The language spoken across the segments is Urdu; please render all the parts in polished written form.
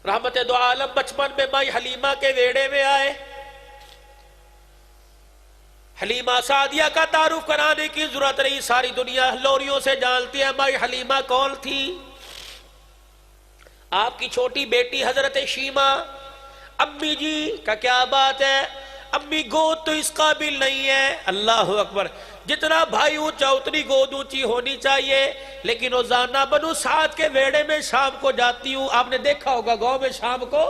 رحمت دو عالم بچپن میں مائی حلیمہ کے ویڑے میں آئے. حلیمہ سعدیہ کا تعارف کرانے کی ضرورت نہیں، ساری دنیا لوریوں سے جانتی ہے مائی حلیمہ کون تھی. آپ کی چھوٹی بیٹی حضرت شیمہ. امی جی کا کیا بات ہے، امی گود تو اس قابل نہیں ہے. اللہ اکبر، جتنا بھائی اونچا اتنی گود اونچی ہونی چاہیے. لیکن روزانہ بنو سعد کے ویڑے میں شام کو جاتی ہوں. آپ نے دیکھا ہوگا گاؤں میں شام کو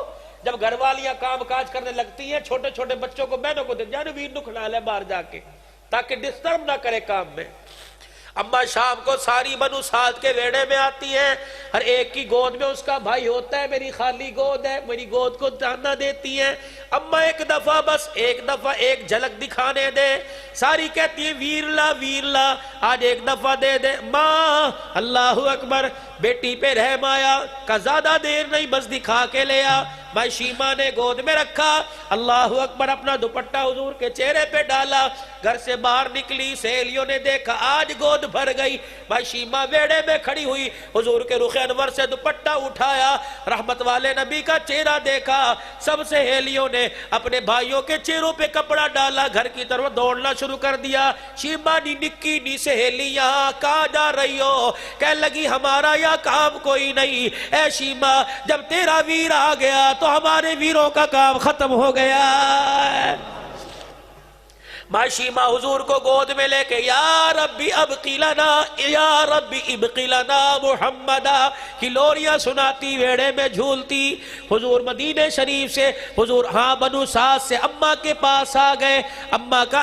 جب گھر والیاں کام کاج کرنے لگتی ہیں، چھوٹے چھوٹے بچوں کو بہنوں کو جانو ویر نو کھلا لے باہر جا کے تاکہ ڈسٹرب نہ کرے کام میں. اما شام کو ساری بنو سعد کے ویڑے میں آتی ہیں، ہر ایک کی گود میں اس کا بھائی ہوتا ہے. میری خالی گود ہے، میری گود کو جاننا دیتی ہیں. اما ایک دفعہ، بس ایک دفعہ ایک جھلک دکھانے دے. ساری کہتی ہیں ویرلا آج ایک دفعہ دے دے. ماں اللہ اکبر، بیٹی پہ رحم آیا کہ زیادہ دیر نہیں، بس دکھا کے لے آ. بھائی شیمہ نے گود میں رکھا. اللہ اکبر، اپنا دوپٹہ حضور کے چہرے پہ ڈالا. گھر سے باہر نکلی، سہیلیوں نے دیکھا آج گود بھر گئی. بھائی شیمہ ویڑے میں کھڑی ہوئی، حضور کے رخ انور سے دوپٹہ اٹھایا، رحمت والے نبی کا چہرہ دیکھا. سب سہیلیوں نے اپنے بھائیوں کے چہروں پہ کپڑا ڈالا، گھر کی طرف دوڑنا شروع کر دیا. شیمہ نی نکی نی سہیلی یہاں کہاں جا رہی ہو؟ کہنے لگی ہمارا یا کام کوئی نہیں. اے شیمہ، جب تیرا ویر آ گیا تو ہمارے ویروں کا کام ختم ہو گیا. ماں شیمہ حضور کو گود میں لے کے یا ربی ابقی لنا، یا ربی ابقی لنا محمدہ کی لوریاں سناتی، ویڑے میں جھولتی. حضور مدینہ شریف سے حضور بنو سعد سے اماں کے پاس آ گئے. اماں کا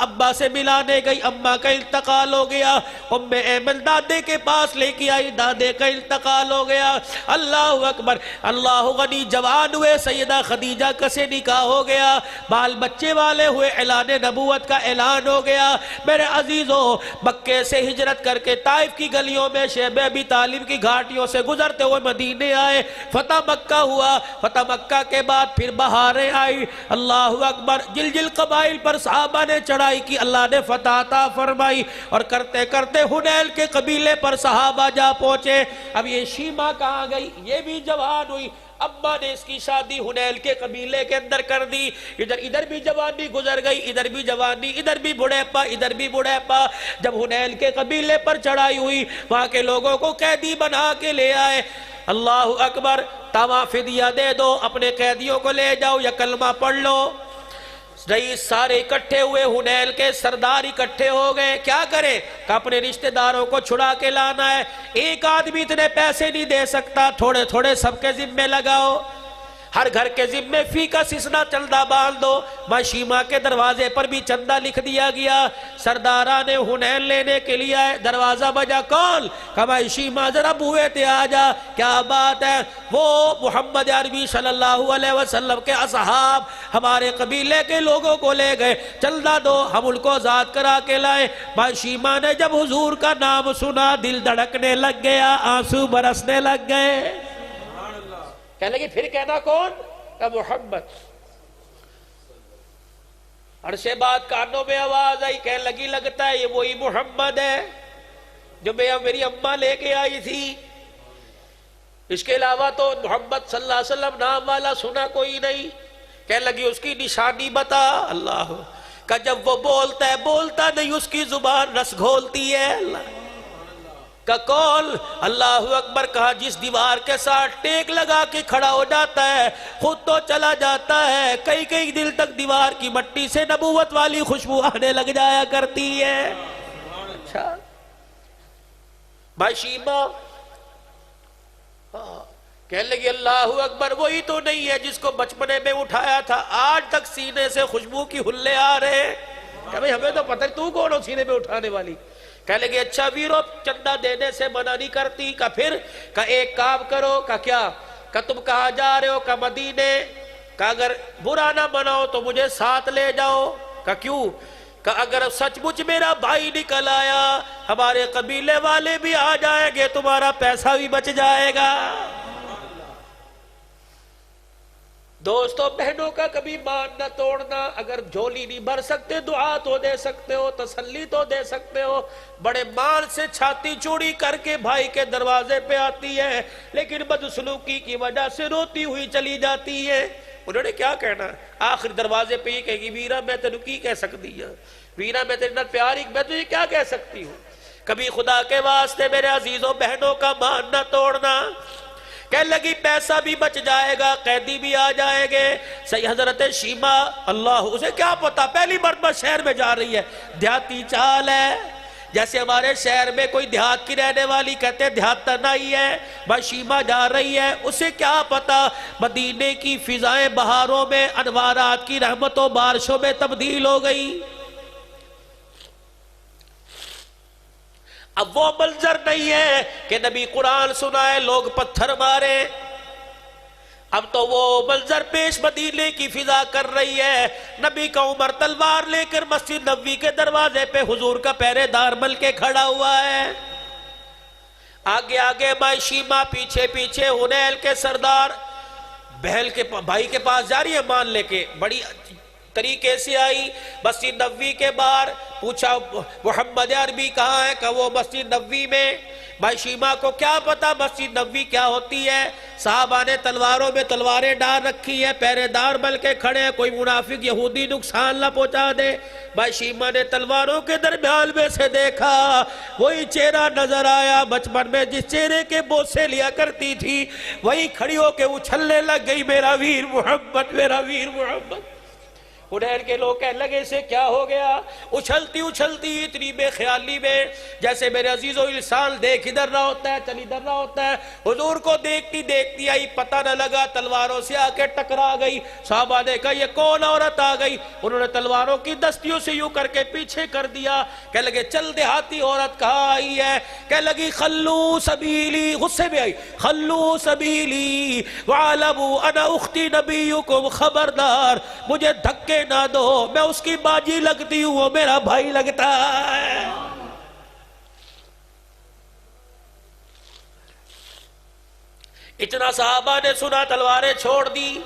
ابا سے ملانے گئی، اماں کا انتقال ہو گیا. ام ایمن دادے کے پاس لے کے آئی، دادے کا انتقال ہو گیا. اللہ اکبر، اللہ غنی جوان ہوئے، سیدہ خدیجہ کا سے نکاح ہو گیا، بال بچے والے ہوئے، اعلان نبوت کا اعلان ہو گیا. میرے عزیزوں، مکے سے ہجرت کر کے طائف کی گلیوں میں شیب ابی طالب کی گھاٹیوں سے گزرتے ہوئے مدینے آئے. فتح مکہ ہوا. فتح مکہ کے بعد پھر بہاریں آئی. اللہ اکبر، جل جل قبائل پر صحابہ نے چڑھائی کی، اللہ نے فتح عطا فرمائی. اور کرتے کرتے حنیل کے قبیلے پر صحابہ جا پہنچے. اب یہ شیمہ کہاں گئی؟ یہ بھی جوان ہوئی. ابا نے اس کی شادی حنیل کے قبیلے کے اندر کر دی. ادھر بھی جوانی گزر گئی، ادھر بھی جوانی، ادھر بھی بڑھاپا، ادھر بھی بڑھاپا. جب حنیل کے قبیلے پر چڑھائی ہوئی، وہاں کے لوگوں کو قیدی بنا کے لے آئے. اللہ اکبر، تاوا فدیہ دے دو، اپنے قیدیوں کو لے جاؤ یا کلمہ پڑھ لو. رئیس سارے اکٹھے ہوئے، حنیل کے سردار اکٹھے ہو گئے. کیا کریں کہ اپنے رشتہ داروں کو چھڑا کے لانا ہے. ایک آدمی اتنے پیسے نہیں دے سکتا، تھوڑے تھوڑے سب کے ذمے لگاؤ. ہر گھر کے ذمے فی کا سسنا چندہ باندھ دو. ماں شیمہ کے دروازے پر بھی چندہ لکھ دیا گیا. سرداران حنین لینے کے لیے آئے، دروازہ بجا، کون؟ کہ ماں شیمہ ذرا بوئے تے آجا. کیا بات ہے؟ وہ محمد عربی صلی اللہ علیہ وسلم کے اصحاب ہمارے قبیلے کے لوگوں کو لے گئے، چندہ دو، ہم ان کو آزاد کرا کے لائے. ماں شیمہ نے جب حضور کا نام سنا، دل دھڑکنے لگ گیا، آنسو برسنے لگ گئے. کہنے لگی پھر کہنا کون؟ کہ محمد. عرصے بعد کانوں میں آواز آئی، کہنے لگی لگتا ہے یہ وہی محمد ہے جو میری اماں لے کے آئی تھی. اس کے علاوہ تو محمد صلی اللہ علیہ وسلم نام والا سنا کوئی نہیں. کہنے لگی اس کی نشانی بتا. اللہ کہ جب وہ بولتا ہے، بولتا نہیں، اس کی زبان رس گھولتی ہے. اللہ کا کول. اللہ اکبر. کہا جس دیوار کے ساتھ ٹیک لگا کے کھڑا ہو جاتا ہے خود تو چلا جاتا ہے، کئی کئی دل تک دیوار کی مٹی سے نبوت والی خوشبو آنے لگ جایا کرتی ہے. اچھا بھائی شیمہ کہنے لگی اللہ اکبر، وہی تو نہیں ہے جس کو بچپنے میں اٹھایا تھا، آج تک سینے سے خوشبو کی ہلے آ رہے. کہ بھئی ہمیں تو پتہ تو کون ہو سینے میں اٹھانے والی. کہنے لگے اچھا ویرو، چندہ دینے سے منع نہیں کرتی. کہ پھر کہ ایک کام کرو. کہ کیا؟ کہ تم کہاں جا رہے ہو؟ کہ مدینے. کہ اگر برا نہ مناؤ تو مجھے ساتھ لے جاؤ. کہ کیوں؟ کہ اگر سچ مچ میرا بھائی نکل آیا، ہمارے قبیلے والے بھی آ جائیں گے، تمہارا پیسہ بھی بچ جائے گا. دوستو بہنوں کا کبھی مان نہ توڑنا. اگر جھولی نہیں بھر سکتے دعا تو دے سکتے ہو, تسلی تو دے سکتے ہو. بڑے مان سے چھاتی چوڑی کر کے بھائی کے دروازے پہ آتی ہے, لیکن بدسلوکی کی وجہ سے روتی ہوئی چلی جاتی ہے. انہوں نے کیا کہنا, آخر دروازے پہ ہی کہے گی ویرا میں تینوں کی کہہ سکتی ہے, ویرا میں تیرے نال پیار ہی میں تجھے کیا کہہ سکتی ہوں. کبھی خدا کے واسطے میرے عزیزوں بہنوں کا مان نہ توڑنا. کہنے لگی پیسہ بھی بچ جائے گا, قیدی بھی آ جائیں گے. صحیح حضرت شیما, اللہ اسے کیا پتا, پہلی مرتبہ شہر میں جا رہی ہے, دیہاتی چال ہے. جیسے ہمارے شہر میں کوئی دیہات کی رہنے والی کہتے ہیں دیہات تنہائی ہے, بھائی شیما جا رہی ہے, اسے کیا پتا مدینے کی فضائیں بہاروں میں انوارات کی رحمتوں بارشوں میں تبدیل ہو گئی. اب وہ منظر نہیں ہے کہ نبی قرآن سنائے لوگ پتھر مارے. اب تو وہ منظر پیش مدینے کی فضا کر رہی ہے. نبی کا عمر تلوار لے کر مسجد نبوی کے دروازے پہ حضور کا پہرے دار مل کے کھڑا ہوا ہے. آگے آگے مائی شیما, پیچھے پیچھے حنیل کے سردار بہل کے بھائی کے پاس جا رہی ہے مان لے کے. بڑی طریقے سے آئی مسجد نبوی کے باہر, پوچھا محمد عربی کہاں ہے, کہ وہ مسجد نبوی میں. بھائی شیما کو کیا پتا مسجد نبوی کیا ہوتی ہے. صحابہ نے تلواروں میں تلواریں ڈال رکھی ہیں, پہرے دار بل کے کھڑے ہیں, کوئی منافق یہودی نقصان نہ پہنچا دے. بھائی شیما نے تلواروں کے درمیان میں سے دیکھا, وہی چہرہ نظر آیا بچپن میں جس چہرے کے بوسے لیا کرتی تھی, وہی کھڑی ہو کے اچھلنے لگ گئی, میرا ویر محمد, میرا ویر محمد. حنین کے لوگ کہنے لگے اسے کیا ہو گیا. اچھلتی اچھلتی اتنی بے خیالی میں, جیسے میرے عزیزو انسان دیکھ ادھر رہا ہوتا ہے چل ادھر رہا ہوتا ہے, حضور کو دیکھتی دیکھتی آئی, پتہ نہ لگا تلواروں سے آ کے ٹکرا گئی. صحابہ نے کہا یہ کون عورت آ گئی. انہوں نے تلواروں کی دستیوں سے یوں کر کے پیچھے کر دیا. کہنے لگے چل دیہاتی عورت کہاں آئی ہے. کہنے لگی خلو سبیلی, غصے میں آئی, خلو سبیلی وعلموا انا اختی نبیکم, خبردار مجھے دھکے نہ دو, میں اس کی باجی لگتی ہوں, وہ میرا بھائی لگتا ہے. اتنا صحابہ نے سنا, تلواریں چھوڑ دی,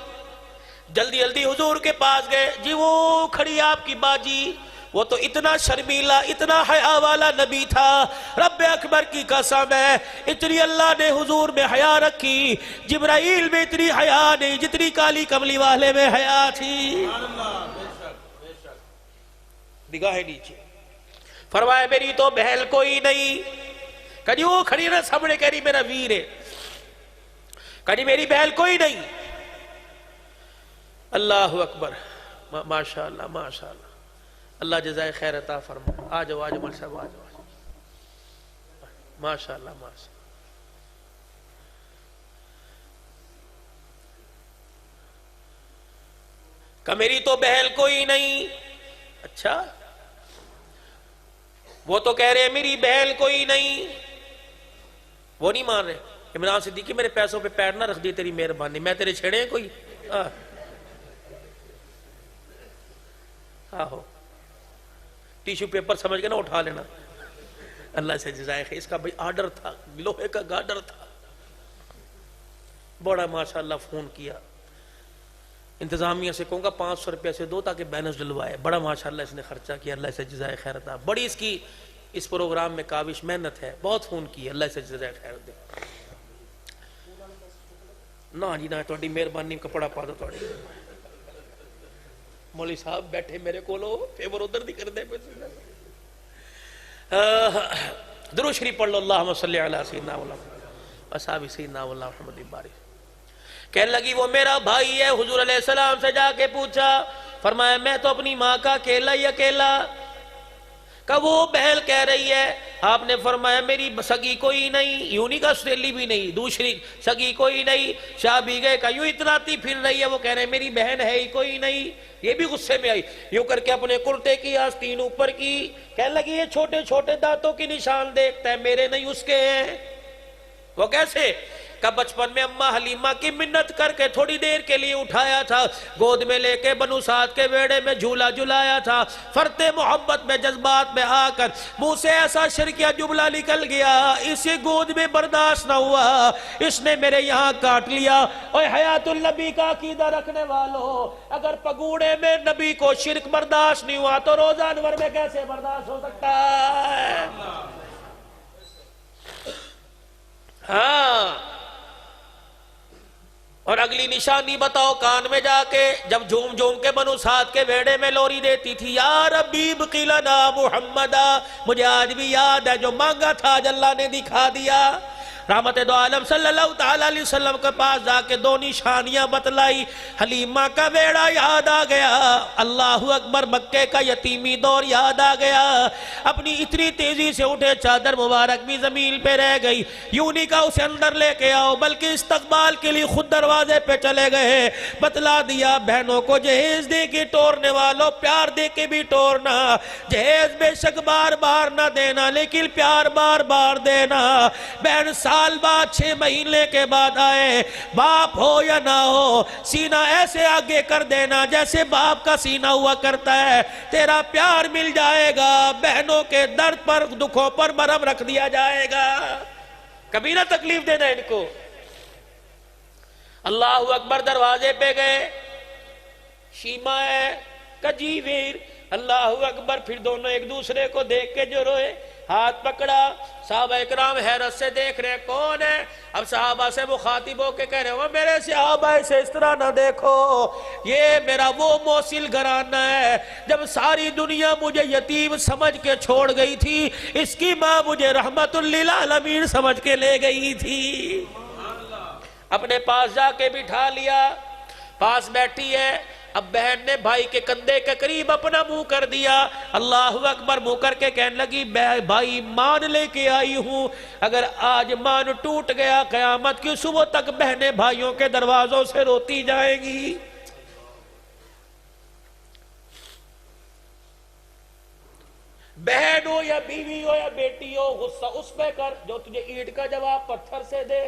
جلدی جلدی حضور کے پاس گئے. جی وہ کھڑی آپ کی باجی, وہ تو اتنا شرمیلا اتنا حیا والا نبی تھا, رب اکبر کی قسم ہے اتنی اللہ نے حضور میں حیا رکھی, جبرائیل میں اتنی حیا نہیں جتنی کالی کملی والے میں حیا تھی. نگاہیں نیچے. فرمایا میری تو بہل کوئی نہیں. کہنی وہ کھڑی نہ سامنے, کہہ رہی میرا ویر ہے. کہنی میری بہل کوئی نہیں. اللہ اکبر, ماشاءاللہ ماشاءاللہ, اللہ جزائے خیر عطا فرمائے. آ جاؤ مل صاحب, آ جاؤ. ماشاءاللہ ماشاءاللہ. کہ میری تو بہل کوئی نہیں. اچھا, وہ تو کہہ رہے ہیں میری بہل کوئی نہیں, وہ نہیں مان رہے. عمران صدیقی میرے پیسوں پہ پیر نہ رکھ دی, تیری مہربانی, میں تیرے چھیڑے ہیں کوئی. آہو ٹیشو پیپر سمجھ کے نہ اٹھا لینا. اللہ سے جزائے خیر. اس کا بھئی آرڈر تھا, لوہے کا گارڈر تھا. بڑا ماشاءاللہ فون کیا, انتظامیہ سے کہوں گا 500 روپے سے دو تاکہ بیلنس ڈلوائے. بڑا ماشاءاللہ اس نے خرچہ کیا, اللہ سے جزائے خیر تھا. بڑی اس کی اس پروگرام میں کاوش محنت ہے, بہت فون کی, اللہ سے جزائے خیر دے. نہ جی نہ, تھوڑی مہربانی, کپڑا پا دو تھوڑی. مولوی صاحب بیٹھے میرے کو لو, فیور ادھر نہیں کر دے. درود شریف پڑھ لو, اللہم صلی علی سیدنا محمد اصحاب سیدنا محمد بارک. کہنے لگی وہ میرا بھائی ہے. حضور علیہ السلام سے جا کے پوچھا, فرمایا میں تو اپنی ماں کا اکیلا ہی اکیلا. کہ وہ بہل کہہ رہی ہے. آپ نے فرمایا میری سگی کوئی نہیں, یوں نہیں کہا سہیلی بھی نہیں, دوسری سگی کوئی نہیں. شاہ بھی گئے کہ یوں اتراتی پھر رہی ہے, وہ کہہ رہے ہیں میری بہن ہے ہی کوئی نہیں. یہ بھی غصے میں آئی, یوں کر کے اپنے کرتے کی آستین اوپر کی. کہنے لگی یہ چھوٹے چھوٹے دانتوں کی نشان دیکھتا ہے, میرے نہیں اس کے ہیں. وہ کیسے؟ کہ بچپن میں اماں حلیمہ کی منت کر کے تھوڑی دیر کے لیے اٹھایا تھا، گود میں لے کے بنو سعد کے بیڑے میں جھولا جھلایا تھا، فرط محبت میں جذبات میں آ کر منہ سے ایسا شرکیہ جملہ نکل گیا، اسے گود میں برداشت نہ ہوا، اس نے میرے یہاں کاٹ لیا۔ اوہ حیات النبی کا عقیدہ رکھنے والوں، اگر پگوڑے میں نبی کو شرک برداشت نہیں ہوا تو روزہ انور میں کیسے برداشت ہو سکتا ہے؟ ہاں، اور اگلی نشانی بتاؤ، کان میں جا کے جب جھوم جھوم کے بنو سعد کے بیڑے میں لوری دیتی تھی، یا ربی ابقی لنا محمدا، مجھے آج بھی یاد ہے جو مانگا تھا آج اللہ نے دکھا دیا۔ رحمت دو عالم صلی اللہ تعالیٰ علیہ وسلم کے پاس جا کے دو نشانیاں بتلائی، حلیمہ کا بیڑا یاد آ گیا، اللہ اکبر، مکے کا یتیمی دور یاد آ گیا، اپنی اتنی تیزی سے اٹھے چادر مبارک بھی زمین پہ رہ گئی، یوں نہیں کہا اسے اندر لے کے آؤ، بلکہ استقبال کے لیے خود دروازے پہ چلے گئے، بتلا دیا بہنوں کو جہیز دے کے ٹورنے والوں، پیار دے کے بھی ٹورنا، جہیز بے شک بار بار نہ دینا لیکن پیار بار بار دینا، بہن سال بعد 6 مہینے کے بعد آئے، باپ ہو یا نہ ہو، سینہ ایسے آگے کر دینا جیسے باپ کا سینہ ہوا کرتا ہے، تیرا پیار مل جائے گا، بہنوں کے درد پر دکھوں پر مرہم رکھ دیا جائے گا، کبھی نہ تکلیف دینا ان کو۔ اللہ اکبر، دروازے پہ گئے، شیمہ ہے کجی ویر، اللہ اکبر، پھر دونوں ایک دوسرے کو دیکھ کے جو روئے، ہاتھ پکڑا، صحابہ اکرام حیرت سے دیکھ رہے کون ہے، اب صحابہ سے مخاطب ہو کے کہہ رہے ہو میرے صحابہ سے اس طرح نہ دیکھو، یہ میرا وہ موصل گھرانہ ہے، جب ساری دنیا مجھے یتیم سمجھ کے چھوڑ گئی تھی، اس کی ماں مجھے رحمت للعالمین سمجھ کے لے گئی تھی، اپنے پاس جا کے بٹھا لیا، پاس بیٹھی ہے، اب بہن نے بھائی کے کندھے کے قریب اپنا منہ کر دیا، اللہ اکبر، منہ کر کے کہنے لگی بھائی مان لے کے آئی ہوں، اگر آج مان ٹوٹ گیا قیامت کی صبح تک بہنیں بھائیوں کے دروازوں سے روتی جائیں گی۔ بہن ہو یا بیوی ہو یا بیٹی ہو، غصہ اس پہ کر جو تجھے اینٹ کا جواب پتھر سے دے،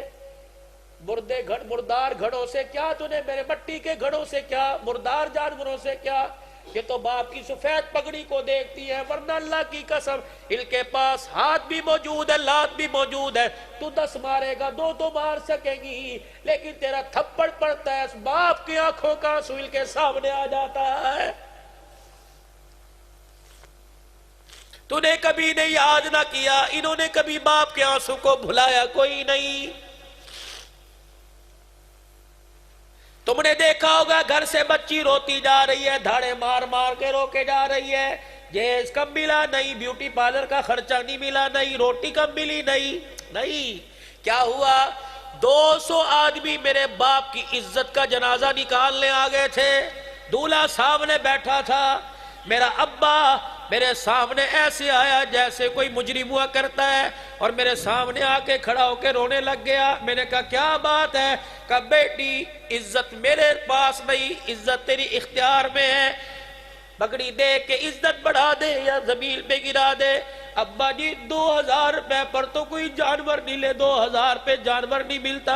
مردار گھڑوں سے کیا، تُنے میرے مٹی کے گھڑوں سے کیا، مردار جانوروں سے کیا، یہ تو باپ کی سفید پگڑی کو دیکھتی ہے، ورنہ اللہ کی قسم ان کے پاس ہاتھ بھی موجود ہے، لات بھی موجود ہے، تو 10 مارے گا 2 تو مار سکے گی، لیکن تیرا تھپڑ پڑتا ہے، باپ کی آنکھوں کا آنسو ان کے سامنے آ جاتا ہے۔ تو نے کبھی نے یاد نہ کیا، انہوں نے کبھی باپ کے آنسو کو بھلایا کوئی نہیں۔ تم نے دیکھا ہوگا گھر سے بچی روتی جا رہی ہے، دھاڑے مار مار کے رو کے جا رہی ہے، جہیز کم ملا نہیں، بیوٹی پارلر کا خرچہ نہیں ملا نہیں، روٹی کم ملی نہیں، کیا ہوا؟ 200 آدمی میرے باپ کی عزت کا جنازہ نکالنے آ گئے تھے، دولہا سامنے بیٹھا تھا، میرا ابا میرے سامنے ایسے آیا جیسے کوئی مجرم ہوا کرتا ہے، اور میرے سامنے آ کے کھڑا ہو کے رونے لگ گیا۔ میں نے کہا کیا بات ہے؟ کہا بیٹی عزت میرے پاس نہیں، عزت تیری اختیار میں ہے، پگڑی دے کے عزت بڑھا دے یا زمین پہ گرا دے۔ ابا جی 2000 روپے پر تو کوئی جانور نہیں لے، 2000 پہ جانور نہیں ملتا،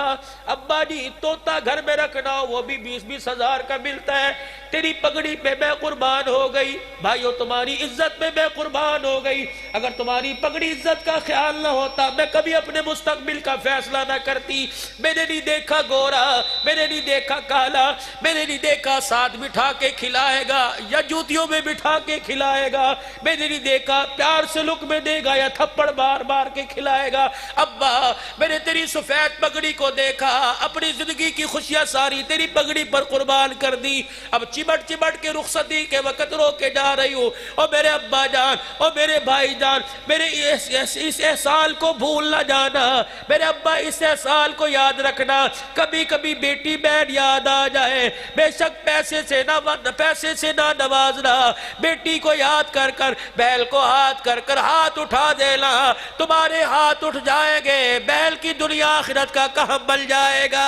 ابا جی طوطا گھر میں رکھنا وہ بھی 20-20 ہزار کا ملتا ہے، تیری پگڑی پہ میں قربان ہو گئی، بھائیو تمہاری عزت پہ میں قربان ہو گئی، اگر تمہاری پگڑی عزت کا خیال نہ ہوتا میں کبھی اپنے مستقبل کا فیصلہ نہ کرتی۔ میں نے نہیں دیکھا گورا، میں نے نہیں دیکھا کالا، میں نے نہیں دیکھا ساتھ بٹھا کے کھلائے گا یا جوتیوں میں بٹھا کے کھلائے گا، میں نے نہیں دیکھا پیار سے لک میں دے گا یا تھپڑ بار بار کے کھلائے گا، ابا میں نے تیری سفید پگڑی کو دیکھا، اپنی زندگی کی خوشیاں ساری تیری پگڑی پر قربان کر دی، اب چمٹ چمٹ کے رخصتی کے وقت رو کے جا رہی ہوں، اور میرے ابا جان اور میرے بھائی جان میرے اس احسان کو بھول نہ جانا، میرے ابا اس احسان کو یاد رکھنا، کبھی کبھی بیٹی بہن یاد آ جائے، بے شک پیسے سے نہ نوازنا، بیٹی کو یاد کر کر بیل کو ہاتھ کر کر ہاتھ اٹھا دینا، تمہارے ہاتھ اٹھ جائیں گے، بیل کی دنیا آخرت کا کہاں بل جائے گا۔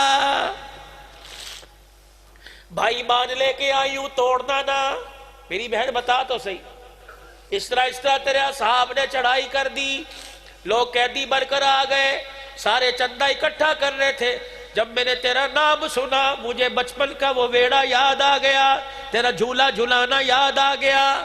بھائی مان لے کے آئی ہوں توڑنا نہ، میری بہن بتا تو صحیح، اس طرح تیرے اصحاب نے چڑھائی کر دی، لوگ قیدی بن کر آ گئے، سارے چندہ اکٹھا کر رہے تھے. جب میں نے تیرا نام سنا مجھے بچپن کا وہ ویڑا یاد آ گیا, تیرا جھولا جھلانا یاد آ گیا.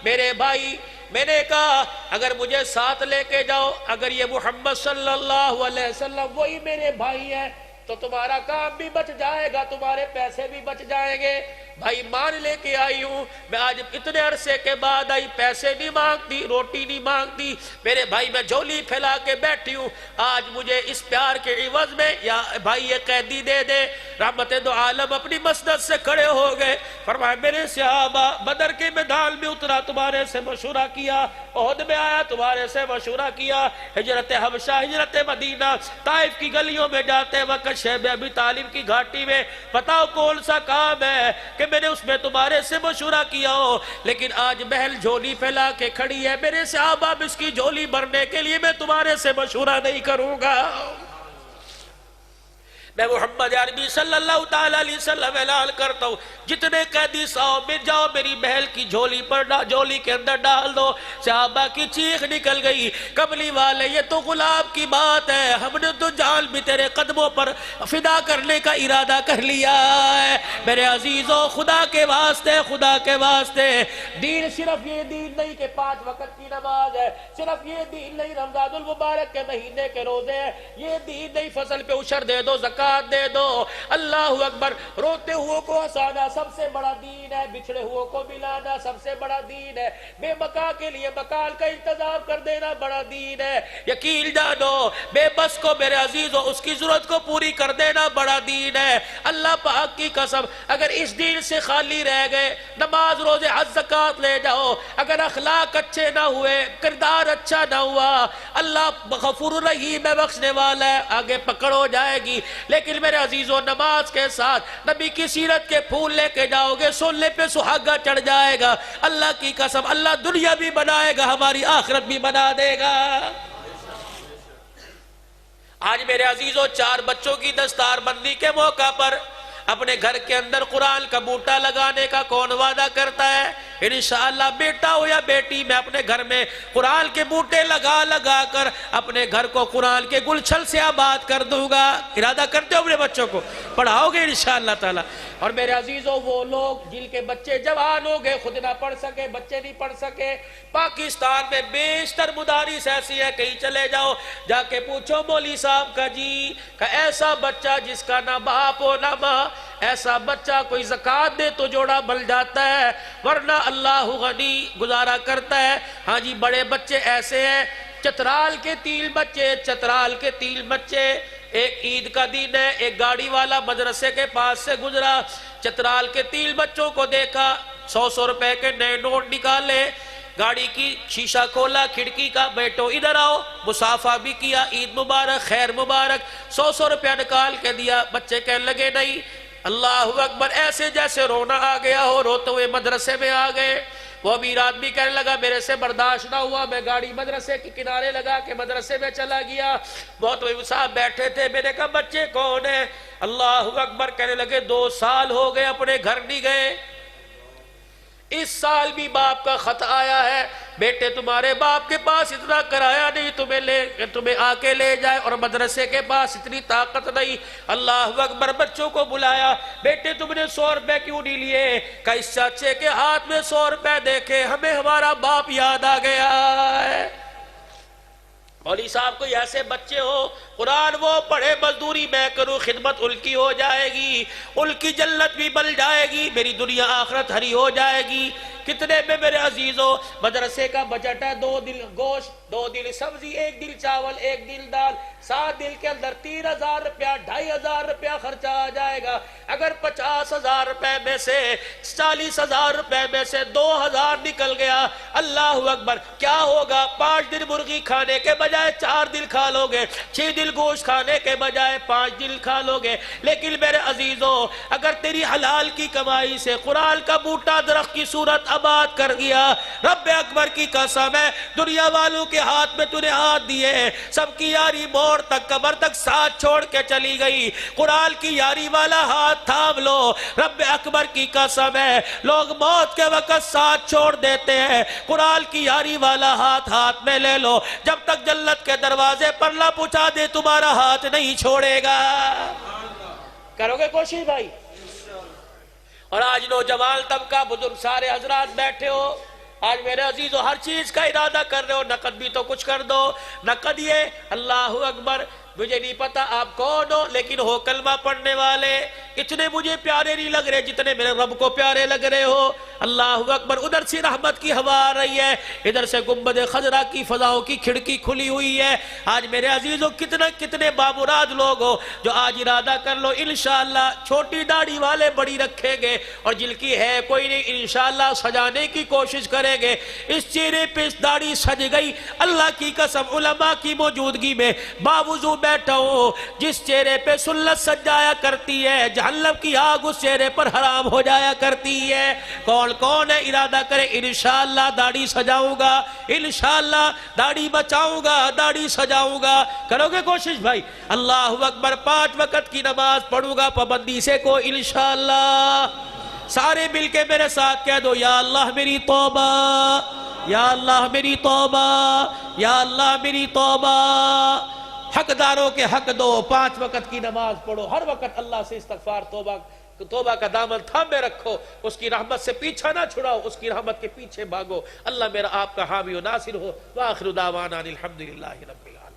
میرے بھائی میں نے کہا اگر مجھے ساتھ لے کے جاؤ, اگر یہ محمد صلی اللہ علیہ وسلم وہی میرے بھائی ہیں تو تمہارا کام بھی بچ جائے گا, تمہارے پیسے بھی بچ جائیں گے. بھائی مان لے کے آئی ہوں میں, آج اتنے عرصے کے بعد آئی, پیسے نہیں مانگتی, روٹی نہیں مانگتی میرے بھائی, میں جھولی پھیلا کے بیٹھی ہوں. آج مجھے اس پیار کے عوض میں یا بھائی یہ قیدی دے دے. رحمت دو عالم اپنی مسند سے کھڑے ہو گئے, فرمایا میرے صحابہ بدر کے میدان میں اترا تمہارے سے مشورہ کیا, احد میں آیا تمہارے سے مشورہ کیا, ہجرت حبشہ ہجرت مدینہ طائف کی گلیوں میں جاتے وقت شیب ابی طالب کی گھاٹی میں بتاؤ کون سا کام ہے کہ میں نے اس میں تمہارے سے مشورہ کیا ہو. لیکن آج بہل جھولی پھیلا کے کھڑی ہے میرے صحابہ, اس کی جھولی بھرنے کے لیے میں تمہارے سے مشورہ نہیں کروں گا. میں محمد عربی صلی اللہ تعالیٰ علیہ وسلم اعلان کرتا ہوں جتنے قیدی ساؤ میں جاؤ میری بہل کی جھولی پر جھولی کے اندر ڈال دو. صحابہ کی چیخ نکل گئی, کملی والے یہ تو غلام کی بات ہے, ہم نے تو جان بھی تیرے قدموں پر فدا کرنے کا ارادہ کر لیا ہے. میرے عزیزوں خدا کے واسطے, خدا کے واسطے, دین صرف یہ دین نہیں کہ 5 وقت کی نماز ہے, صرف یہ دین نہیں رمضان المبارک کے مہینے کے روزے ہیں, یہ دین نہیں فصل پہ عشر دے دو, زکات دے دو. اللہ اکبر, روتے ہوئے کو ہنسانا سب سے بڑا دین ہے, بچھڑے ہوئے کو ملانا سب سے بڑا دین ہے, بے مکان کے لیے مکان کا انتظام کر دینا بڑا دین ہے. یقین جانو بے بس کو میرے عزیزوں اس کی ضرورت کو پوری کر دینا بڑا دین ہے. اللہ پاک کی قسم اگر اس دین سے خالی رہ گئے, نماز روزے حج زکات لے جاؤ, اگر اخلاق اچھے نہ ہوئے, کردار اچھا نہ ہوا, اللہ غفور رحیم ہے, بخشنے والا ہے, آگے پکڑ ہو جائے گی. لیکن میرے عزیزوں نماز کے ساتھ نبی کی سیرت کے پھول لے کے جاؤ گے, سننے پہ سہاگا چڑھ جائے گا. اللہ کی قسم اللہ دنیا بھی بنائے گا, ہماری آخرت بھی بنا دے گا. آج میرے عزیزوں 4 بچوں کی دستار بندی کے موقع پر اپنے گھر کے اندر قرآن کا بوٹا لگانے کا کون وعدہ کرتا ہے؟ انشاءاللہ بیٹا ہو یا بیٹی میں اپنے گھر میں قرآن کے بوٹے لگا لگا کر اپنے گھر کو قرآن کے گلچھل سے آباد کر دوں گا. ارادہ کرتے ہو اپنے بچوں کو پڑھاؤ گے انشاءاللہ تعالی. اور میرے عزیزوں وہ لوگ جن کے بچے جوان ہو گئے, خود نہ پڑھ سکے, بچے نہیں پڑھ سکے, پاکستان میں بیشتر مدارس ایسی ہے, کہیں چلے جاؤ جا کے پوچھو مولوی صاحب کا جی کہ ایسا بچہ جس کا نہ باپ ہو نہ ماں, ایسا بچہ کوئی زکات دے تو جوڑا بل جاتا ہے, ورنہ اللہ غنی گزارا کرتا ہے. ہاں جی بڑے بچے ایسے ہیں, چترال کے 3 بچے, چترال کے 3 بچے, ایک عید کا دن ہے, ایک گاڑی والا مدرسے کے پاس سے گزرا, چترال کے 3 بچوں کو دیکھا, 100 روپے کے نئے نوٹ نکالے, گاڑی کی شیشہ کھولا, کھڑکی کا, بیٹو ادھر آؤ, مصافحہ بھی کیا, عید مبارک, خیر مبارک, 100 روپیہ نکال کے دیا. بچے کہنے لگے نہیں, اللہ اکبر, ایسے جیسے رونا آ گیا ہو, روتے ہوئے مدرسے میں آ گئے. وہ امیر آدمی کہنے لگا میرے سے برداشت نہ ہوا, میں گاڑی مدرسے کے کنارے لگا کے مدرسے میں چلا گیا. بہت صاحب بیٹھے تھے, میں نے کہا بچے کون ہیں؟ اللہ اکبر, کہنے لگے 2 سال ہو گئے اپنے گھر نہیں گئے, اس سال بھی باپ کا خط آیا ہے, بیٹے تمہارے باپ کے پاس اتنا کرایہ نہیں تمہیں آ کے لے جائے, اور مدرسے کے پاس اتنی طاقت نہیں. اللہ اکبر, بچوں کو بلایا, بیٹے تم نے 100 روپے کیوں نہیں لیے؟ کہ اس چاچے کے ہاتھ میں 100 روپے دیکھے ہمیں ہمارا باپ یاد آ گیا ہے. مولوی صاحب کوئی ایسے بچے ہو, قرآن وہ پڑھے, مزدوری میں کروں, خدمت ان کی ہو جائے گی, ان کی جنت بھی بن جائے گی, میری دنیا آخرت ہری ہو جائے گی. کتنے میں میرے عزیزوں مدرسے کا بجٹ ہے 2 دل گوشت, 2 دل سبزی, 1 دل چاول, 1 دل دال, 7 دل کے اندر 3000 روپیہ, 2500 روپیہ خرچہ آ جائے گا. اگر 50,000 روپے میں سے 40,000 روپے میں سے 2,000 نکل گیا, اللہ اکبر, کیا ہوگا؟ 5 دن مرغی کھانے کے بجائے 4 دل کھا لو گے, 6 دل گوشت کھانے کے بجائے 5 دل کھا لو گے. لیکن میرے عزیزوں اگر تیری حلال کی کمائی سے قرآن کا بوٹا درخت کی صورت آباد کر گیا, رب اکبر کی قسم ہے, دنیا والوں کے ہاتھ میں تو نے ہاتھ دیے, سب کی یاری موڑ موڑ تک قبر تک ساتھ چھوڑ کے چلی گئی. قرآن کی یاری والا ہاتھ تھام لو. رب اکبر کی قسم ہے لوگ موت کے وقت ساتھ چھوڑ دیتے ہیں, قرآن کی یاری والا ہاتھ میں لے لو. جب تک جنت کے دروازے پر نہ پہنچا دے تمہارا ہاتھ نہیں چھوڑے گا. کرو گے کوشش بھائی؟ اور آج نوجوان طبقہ, بزرگ سارے حضرات بیٹھے ہو, آج میرے عزیزو ہر چیز کا ارادہ کر رہے ہو, نقد بھی تو کچھ کر دو. نقد یہ اللہ اکبر, مجھے نہیں پتا آپ کون ہو لیکن ہو کلمہ پڑھنے والے, اتنے مجھے پیارے نہیں لگ رہے جتنے میرے رب کو پیارے لگ رہے ہو. اللہ اکبر. ادھر سے رحمت کی ہوا آ رہی ہے, ادھر سے گنبد خضرا کی فضاؤں کی کھڑکی کھلی ہوئی ہے. آج میرے عزیزو کتنے بامراد لوگ ہو جو آج ارادہ کر لو انشاءاللہ چھوٹی داڑھی والے بڑی رکھیں گے, اور جن کی ہے کوئی نہیں انشاءاللہ سجانے کی کوشش کریں گے. اس چہرے پہ داڑھی سج گئی, اللہ کی قسم علماء کی موجودگی میں باوضو بیٹھا ہوں, جس چہرے پہ سنت سج جایا کرتی ہے جہنم کی آگ اس چہرے پر حرام ہو جایا کرتی ہے. کون ہے ارادہ کرے انشاءاللہ داڑھی سجاؤں گا, انشاءاللہ داڑھی بچاؤں گا, داڑھی سجاؤں گا. کرو گے کوشش بھائی؟ اللہ اکبر. 5 وقت کی نماز پڑھوں گا پابندی سے کو انشاءاللہ. سارے مل کے میرے ساتھ کہہ دو یا اللہ میری توبہ, یا اللہ میری توبہ, یا اللہ میری توبہ. حقداروں کے حق دو, 5 وقت کی نماز پڑھو, ہر وقت اللہ سے استغفار توبہ کا دامن تھامے رکھو, اس کی رحمت سے پیچھا نہ چھڑاؤ, اس کی رحمت کے پیچھے بھاگو. اللہ میرا آپ کا حامی و ناصر ہو. وآخر دعوانا الحمدللہ رب العالمین.